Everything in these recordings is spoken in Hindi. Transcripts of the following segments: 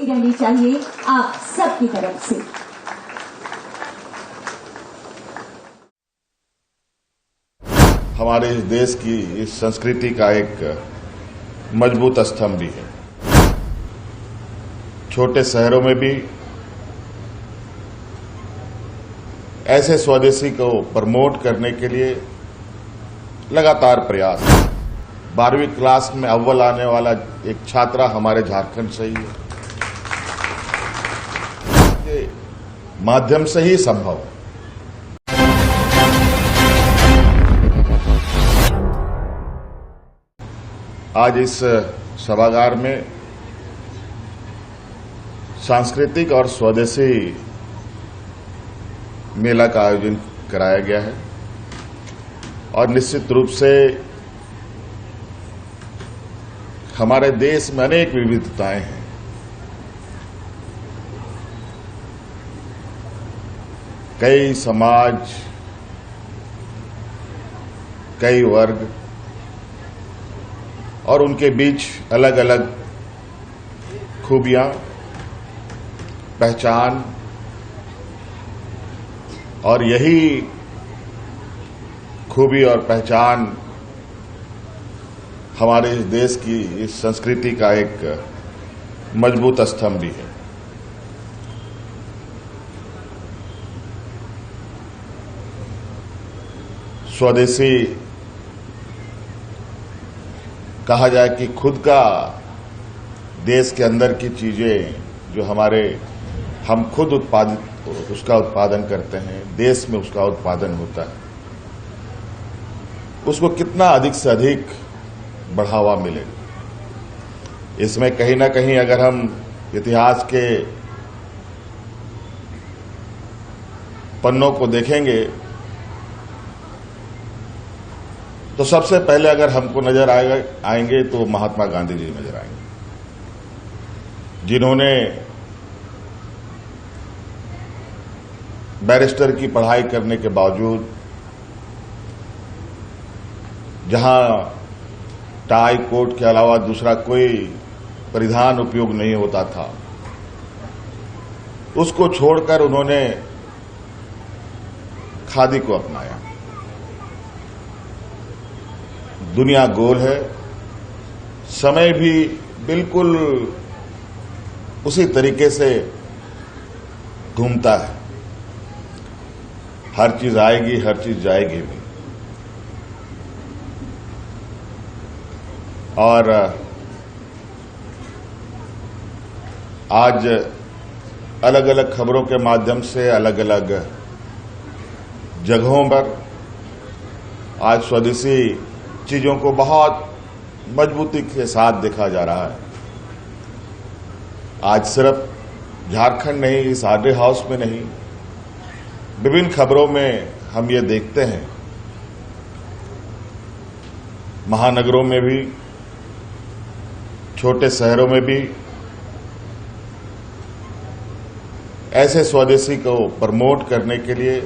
रहनी चाहिए आप सबकी तरफ से। हमारे इस देश की इस संस्कृति का एक मजबूत स्तंभ भी है। छोटे शहरों में भी ऐसे स्वदेशी को प्रमोट करने के लिए लगातार प्रयास। 12वीं क्लास में अव्वल आने वाला एक छात्रा हमारे झारखंड से ही है। के माध्यम से ही संभव है। आज इस सभागार में सांस्कृतिक और स्वदेशी मेला का आयोजन कराया गया है और निश्चित रूप से हमारे देश में अनेक विविधताएं हैं। कई समाज, कई वर्ग और उनके बीच अलग अलग खूबियां, पहचान, और यही खूबी और पहचान हमारे इस देश की इस संस्कृति का एक मजबूत स्तंभ भी है। स्वदेशी कहा जाए कि खुद का देश के अंदर की चीजें जो हम खुद उसका उत्पादन करते हैं, देश में उसका उत्पादन होता है, उसको कितना अधिक से अधिक बढ़ावा मिले। इसमें कहीं ना कहीं अगर हम इतिहास के पन्नों को देखेंगे तो सबसे पहले अगर हमको नजर आएंगे तो महात्मा गांधी जी नजर आएंगे, जिन्होंने बैरिस्टर की पढ़ाई करने के बावजूद, जहां टाई कोट के अलावा दूसरा कोई परिधान उपयोग नहीं होता था, उसको छोड़कर उन्होंने खादी को अपनाया। दुनिया गोल है, समय भी बिल्कुल उसी तरीके से घूमता है। हर चीज आएगी, हर चीज जाएगी भी। और आज अलग अलग खबरों के माध्यम से अलग अलग जगहों पर आज स्वदेशी चीजों को बहुत मजबूती के साथ देखा जा रहा है। आज सिर्फ झारखंड नहीं, इस आरडी हाउस में नहीं, विभिन्न खबरों में हम ये देखते हैं, महानगरों में भी, छोटे शहरों में भी ऐसे स्वदेशी को प्रमोट करने के लिए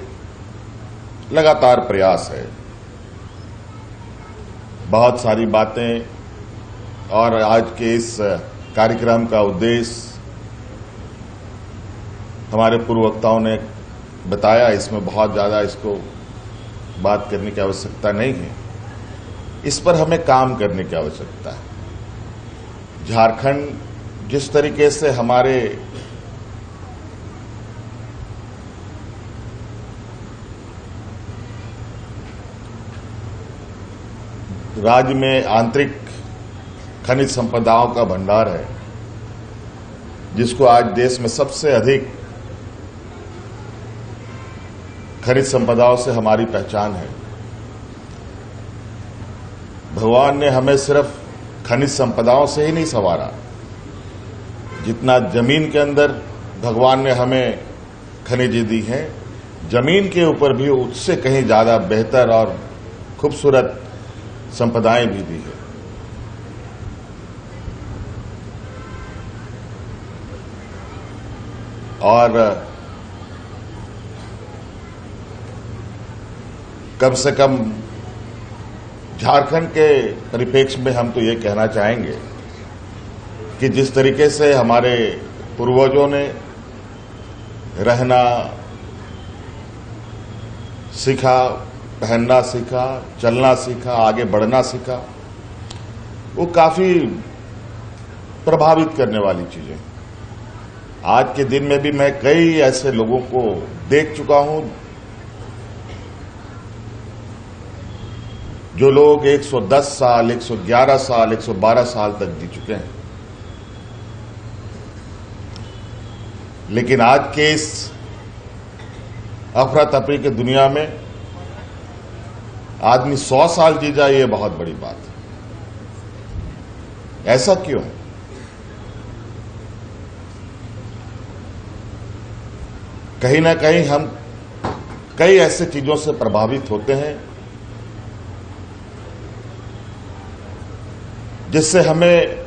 लगातार प्रयास है। बहुत सारी बातें, और आज के इस कार्यक्रम का उद्देश्य हमारे पूर्व वक्ताओं ने बताया, इसमें बहुत ज्यादा इसको बात करने की आवश्यकता नहीं है। इस पर हमें काम करने की आवश्यकता है। झारखंड जिस तरीके से हमारे राज्य में आंतरिक खनिज संपदाओं का भंडार है, जिसको आज देश में सबसे अधिक खनिज संपदाओं से हमारी पहचान है। भगवान ने हमें सिर्फ खनिज संपदाओं से ही नहीं संवारा, जितना जमीन के अंदर भगवान ने हमें खनिज दी है, जमीन के ऊपर भी उससे कहीं ज्यादा बेहतर और खूबसूरत संपदाएं भी दी है। और कम से कम झारखंड के परिप्रेक्ष्य में हम तो ये कहना चाहेंगे कि जिस तरीके से हमारे पूर्वजों ने रहना सीखा, पहनना सीखा, चलना सीखा, आगे बढ़ना सीखा, वो काफी प्रभावित करने वाली चीजें। आज के दिन में भी मैं कई ऐसे लोगों को देख चुका हूं जो लोग 110 साल, 111 साल, 112 साल तक जी चुके हैं, लेकिन आज के इस अफरा तफरी की दुनिया में आदमी 100 साल जी जाए, ये बहुत बड़ी बात है। ऐसा क्यों है? कहीं ना कहीं हम कई ऐसे चीजों से प्रभावित होते हैं जिससे हमें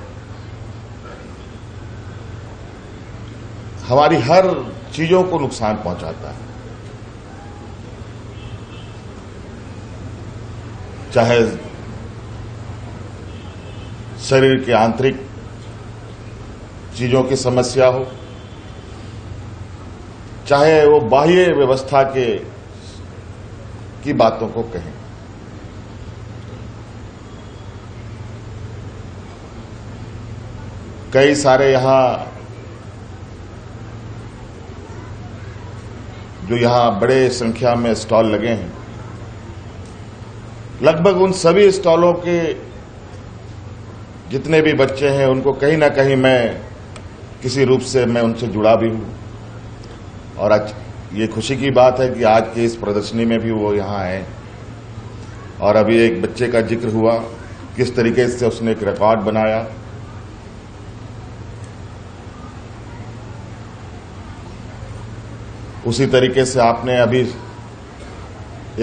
हमारी हर चीजों को नुकसान पहुंचाता है, चाहे शरीर की आंतरिक चीजों की समस्या हो, चाहे वो बाह्य व्यवस्था की बातों को कहें। कई सारे यहां बड़े संख्या में स्टॉल लगे हैं, लगभग उन सभी स्टॉलों के जितने भी बच्चे हैं उनको कहीं ना कहीं मैं किसी रूप से मैं उनसे जुड़ा भी हूं, और आज ये खुशी की बात है कि आज की इस प्रदर्शनी में भी वो यहां आए। और अभी एक बच्चे का जिक्र हुआ, किस तरीके से उसने एक रिकॉर्ड बनाया। उसी तरीके से आपने अभी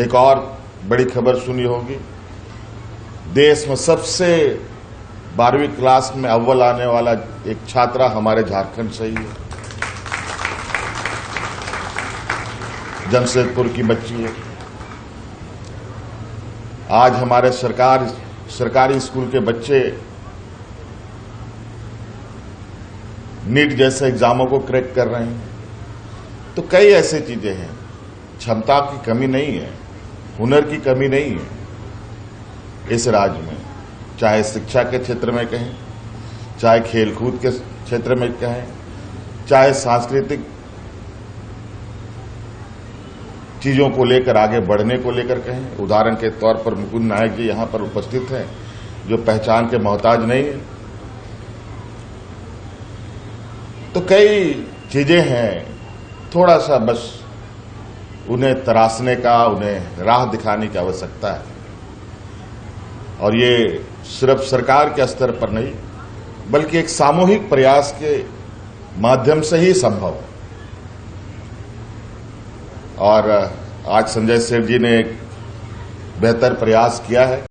एक और बड़ी खबर सुनी होगी, देश में सबसे 12वीं क्लास में अव्वल आने वाला एक छात्रा हमारे झारखंड से ही है, जमशेदपुर की बच्ची है। आज हमारे सरकारी स्कूल के बच्चे नीट जैसे एग्जामों को क्रैक कर रहे हैं। तो कई ऐसी चीजें हैं, क्षमता की कमी नहीं है, हुनर की कमी नहीं है इस राज्य में, चाहे शिक्षा के क्षेत्र में कहें, चाहे खेलकूद के क्षेत्र में कहें, चाहे सांस्कृतिक चीजों को लेकर आगे बढ़ने को लेकर कहें। उदाहरण के तौर पर मुकुंद नायक जी यहां पर उपस्थित हैं, जो पहचान के मोहताज नहीं है। तो कई चीजें हैं, थोड़ा सा बस उन्हें तराशने का, उन्हें राह दिखाने की आवश्यकता है। और ये सिर्फ सरकार के स्तर पर नहीं, बल्कि एक सामूहिक प्रयास के माध्यम से ही संभव है। और आज संजय सेठ जी ने एक बेहतर प्रयास किया है।